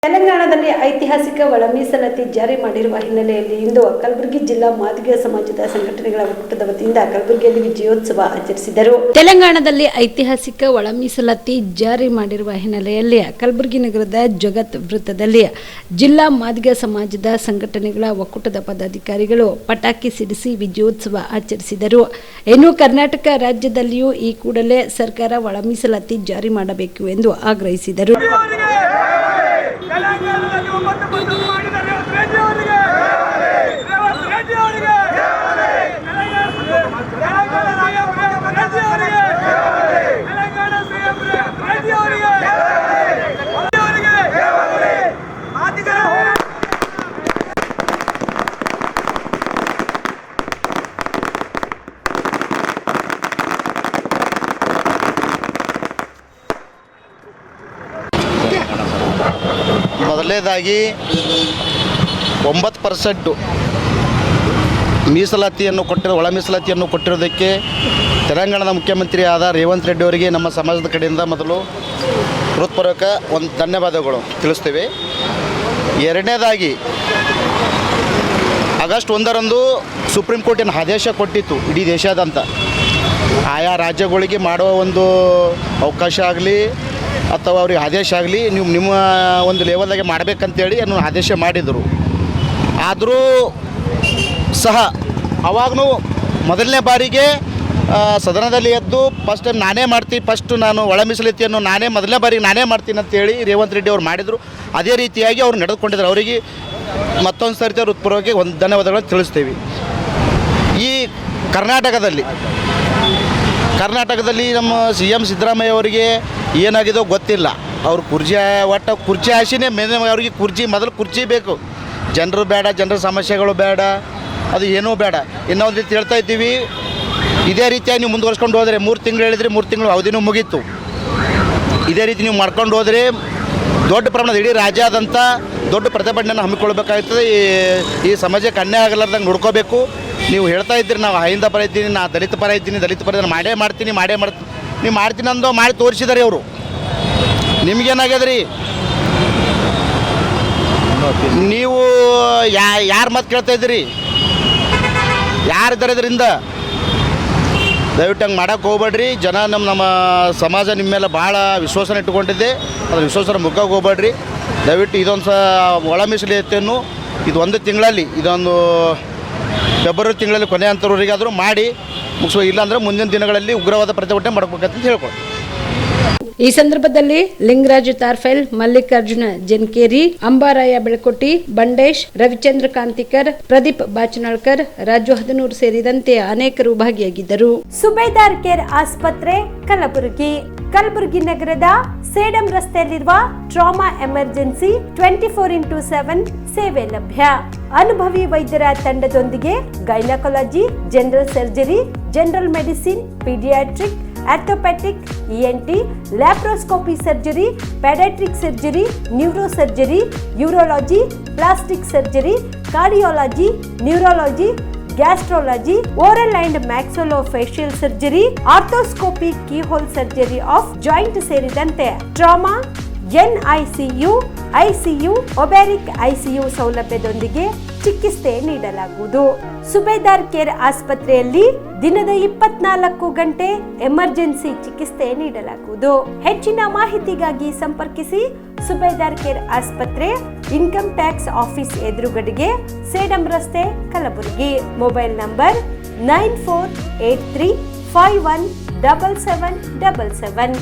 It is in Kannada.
ತೆಲಂಗಾಣದಲ್ಲಿ ಐತಿಹಾಸಿಕ ಒಳ ಮೀಸಲಾತಿ ಜಾರಿ ಮಾಡಿರುವ ಹಿನ್ನೆಲೆಯಲ್ಲಿ ಇಂದು ಕಲಬುರಗಿ ಜಿಲ್ಲಾ ಮಾದಿಗ ಸಮಾಜದ ಸಂಘಟನೆಗಳ ಒಕ್ಕೂಟದ ವತಿಯಿಂದ ಕಲಬುರಗಿಯಲ್ಲಿ ವಿಜಯೋತ್ಸವ ಆಚರಿಸಿದರು. ತೆಲಂಗಾಣದಲ್ಲಿ ಐತಿಹಾಸಿಕ ಒಳ ಮೀಸಲಾತಿ ಜಾರಿ ಮಾಡಿರುವ ಹಿನ್ನೆಲೆಯಲ್ಲಿ ಕಲಬುರಗಿ ನಗರದ ಜಗತ್ ವೃತ್ತದಲ್ಲಿ ಜಿಲ್ಲಾ ಮಾದಿಗ ಸಮಾಜದ ಸಂಘಟನೆಗಳ ಒಕ್ಕೂಟದ ಪದಾಧಿಕಾರಿಗಳು ಪಟಾಕಿ ಸಿಡಿಸಿ ವಿಜಯೋತ್ಸವ ಆಚರಿಸಿದರು. ಇನ್ನು ಕರ್ನಾಟಕ ರಾಜ್ಯದಲ್ಲಿಯೂ ಈ ಕೂಡಲೇ ಸರ್ಕಾರ ಒಳ ಮೀಸಲಾತಿ ಜಾರಿ ಮಾಡಬೇಕು ಎಂದು ಆಗ್ರಹಿಸಿದರು. ತೆಲಂಗಾಣದಲ್ಲಿ 9% ಮಾಡಿದ ರೇವಂತ್ ರೆಡ್ಡಿ ಅವರಿಗೆ ಮೊದಲನೇದಾಗಿ 9% ಮೀಸಲಾತಿಯನ್ನು ಒಳ ಮೀಸಲಾತಿಯನ್ನು ಕೊಟ್ಟಿರೋದಕ್ಕೆ ತೆಲಂಗಾಣದ ಮುಖ್ಯಮಂತ್ರಿ ಆದ ರೇವಂತ್ ರೆಡ್ಡಿ ಅವರಿಗೆ ನಮ್ಮ ಸಮಾಜದ ಕಡೆಯಿಂದ ಮೊದಲು ಹೃತ್ಪೂರ್ವಕ ಒಂದು ಧನ್ಯವಾದಗಳು ತಿಳಿಸ್ತೇವೆ. ಎರಡನೇದಾಗಿ ಆಗಸ್ಟ್ 1ರಂದು ಸುಪ್ರೀಂ ಕೋರ್ಟಿನ ಆದೇಶ ಕೊಟ್ಟಿತ್ತು ಇಡೀ ದೇಶಾದ್ಯಂತ ಆಯಾ ರಾಜ್ಯಗಳಿಗೆ ಮಾಡುವ ಒಂದು ಅವಕಾಶ ಆಗಲಿ ಅಥವಾ ಅವ್ರಿಗೆ ಆದೇಶ ಆಗಲಿ ನೀವು ನಿಮ್ಮ ಒಂದು ಲೆವೆಲ್ದಾಗೆ ಮಾಡಬೇಕಂತೇಳಿ ಅನ್ನೋ ಆದೇಶ ಮಾಡಿದರು. ಆದರೂ ಸಹ ಅವಾಗೂ ಮೊದಲನೇ ಬಾರಿಗೆ ಸದನದಲ್ಲಿ ಎದ್ದು ಫಸ್ಟ್ ಟೈಮ್ ನಾನು ಒಳ ಮೀಸಲಾತಿಯನ್ನು ಮೊದಲನೇ ಬಾರಿಗೆ ನಾನೇ ಮಾಡ್ತೀನಿ ಅಂತೇಳಿ ರೇವಂತ್ ರೆಡ್ಡಿ ಅವ್ರು ಮಾಡಿದರು. ಅದೇ ರೀತಿಯಾಗಿ ಅವ್ರು ನಡೆದುಕೊಂಡಿದ್ದಾರೆ. ಅವರಿಗೆ ಮತ್ತೊಂದು ಸರ್ತಿ ಹೃತ್ಪೂರ್ವಕವಾಗಿ ಒಂದು ಧನ್ಯವಾದಗಳನ್ನು ತಿಳಿಸ್ತೀವಿ. ಈ ಕರ್ನಾಟಕದಲ್ಲಿ ನಮ್ಮ CM ಸಿದ್ದರಾಮಯ್ಯ ಅವರಿಗೆ ಏನಾಗಿದೋ ಗೊತ್ತಿಲ್ಲ. ಅವ್ರು ಕುರ್ಚಿ ಆಸೆನೇ ಅವ್ರಿಗೆ ಮೊದಲು ಕುರ್ಚಿ ಬೇಕು. ಜನರು ಬೇಡ, ಜನರ ಸಮಸ್ಯೆಗಳು ಬೇಡ, ಅದು ಏನೂ ಬೇಡ. ಇನ್ನೊಂದು ರೀತಿ ಹೇಳ್ತಾ ಇದ್ದೀವಿ, ಇದೇ ರೀತಿಯಾಗಿ ನೀವು ಮುಂದುವರ್ಸ್ಕೊಂಡು ಹೋದರೆ 3 ತಿಂಗಳು ಹೇಳಿದ್ರಿ, 3 ತಿಂಗಳು ಅವಧಿನೂ ಮುಗೀತು. ಇದೇ ರೀತಿ ನೀವು ಮಾಡ್ಕೊಂಡು ಹೋದರೆ ದೊಡ್ಡ ಪ್ರಮಾಣದ ಇಡೀ ರಾಜ್ಯಾದ್ಯಂತ ದೊಡ್ಡ ಪ್ರತಿಭಟನೆಯನ್ನು ಹಮ್ಮಿಕೊಳ್ಬೇಕಾಗ್ತದೆ. ಈ ಸಮಾಜಕ್ಕೆ ಅನ್ಯಾಯ ಆಗಲಾರ್ದಂಗೆ ನೋಡ್ಕೋಬೇಕು. ನೀವು ಹೇಳ್ತಾ ಇದ್ದೀರಿ ನಾವು ಅಹಿಂದ ಪರ ಇದ್ದೀನಿ, ನಾನು ದಲಿತ ಪರ ಇದ್ದೀನಿ, ಮಾಡೇ ಮಾಡ್ತೀನಿ ನೀವು ಮಾಡ್ತೀನಿ ಅಂದೋ ಮಾಡಿ ತೋರಿಸಿದಾರೆ ಅವರು. ನಿಮಗೇನಾಗ್ಯದ್ರಿ? ನೀವು ಯಾರು ಮಾತು ಕೇಳ್ತಾ ಇದ್ದೀರಿ? ಯಾರಿದ್ದಾರೆ ಇದರಿಂದ? ದಯವಿಟ್ಟು ಹಂಗೆ ಮಾಡೋಕ್ಕೆ ಹೋಗ್ಬೇಡ್ರಿ. ಜನ ನಮ್ಮ ಸಮಾಜ ನಿಮ್ಮ ಮೇಲೆ ಭಾಳ ವಿಶ್ವಾಸನ ಇಟ್ಟುಕೊಂಡಿದ್ದೆ. ಅದು ವಿಶ್ವಾಸನ ಮುಗ್ಗಕ್ಕೆ ಹೋಗ್ಬೇಡ್ರಿ. ದಯವಿಟ್ಟು ಇದೊಂದು ಒಳ ಮೀಸಲಾತಿಯನ್ನು ಒಂದು ತಿಂಗಳಲ್ಲಿ, ಇದೊಂದು ಫೆಬ್ರವರಿ ತಿಂಗಳಲ್ಲಿ ಕೊನೆ ಅಂತರವರೆಗಾದರೂ ಮಾಡಿ ಮುಗಿಸುವ. ಇಲ್ಲಾಂದರೆ ಮುಂದಿನ ದಿನಗಳಲ್ಲಿ ಉಗ್ರವಾದ ಪ್ರತಿಭಟನೆ ಮಾಡಬೇಕಂತ ಹೇಳ್ಕೊಳ್ಳಿ. ಈ ಸಂದರ್ಭದಲ್ಲಿ ಲಿಂಗರಾಜ್ ತಾರ್ಫೆಲ್, ಮಲ್ಲಿಕಾರ್ಜುನ ಜೆನ್ಕೇರಿ, ಅಂಬಾರಾಯ ಬೆಳಕೊಟ್ಟಿ, ಬಂಡೇಶ್, ರವಿಚಂದ್ರ ಕಾಂತಿಕರ್, ಪ್ರದೀಪ್ ಬಾಚನಾಳ್ಕರ್, ರಾಜು ಹದನೂರು ಸೇರಿದಂತೆ ಅನೇಕರು ಭಾಗಿಯಾಗಿದ್ದರು. ಸುಬೇದಾರ್ ಕೇರ್ ಆಸ್ಪತ್ರೆ ಕಲಬುರಗಿ ನಗರದ ಸೇಡಂ ರಸ್ತೆಯಲ್ಲಿರುವ ಟ್ರಾಮಾ ಎಮರ್ಜೆನ್ಸಿ 24x7 ಸೇವೆ ಲಭ್ಯ. ಅನುಭವಿ ವೈದ್ಯರ ತಂಡದೊಂದಿಗೆ gynaecology, general surgery, general medicine, paediatric, orthopaedic, ENT, laparoscopy surgery, paediatric surgery, neuro surgery, urology, plastic surgery, cardiology, neurology, gastrology, oral and maxillofacial surgery, arthroscopy, keyhole surgery of joint ಸೇರಿದಂತೆ trauma, NICU, ICU, obstetric ICU ಸೌಲಭ್ಯದೊಂದಿಗೆ ಚಿಕಿತ್ಸೆ ನೀಡಲಾಗುವುದು. ಸುಬೇದಾರ್ ಕೇರ್ ಆಸ್ಪತ್ರೆಯಲ್ಲಿ ದಿನದ 24 ಗಂಟೆ ಎಮರ್ಜೆನ್ಸಿ ಚಿಕಿತ್ಸೆ ನೀಡಲಾಗುವುದು. ಹೆಚ್ಚಿನ ಮಾಹಿತಿಗಾಗಿ ಸಂಪರ್ಕಿಸಿ ಸುಬೇದಾರ್ ಕೇರ್ ಆಸ್ಪತ್ರೆ, ಇನ್ಕಮ್ ಟ್ಯಾಕ್ಸ್ ಆಫೀಸ್ ಎದುರುಗಡೆಗೆ, ಸೇಡಂ ರಸ್ತೆ, ಕಲಬುರಗಿ. Mobile number 9483517777.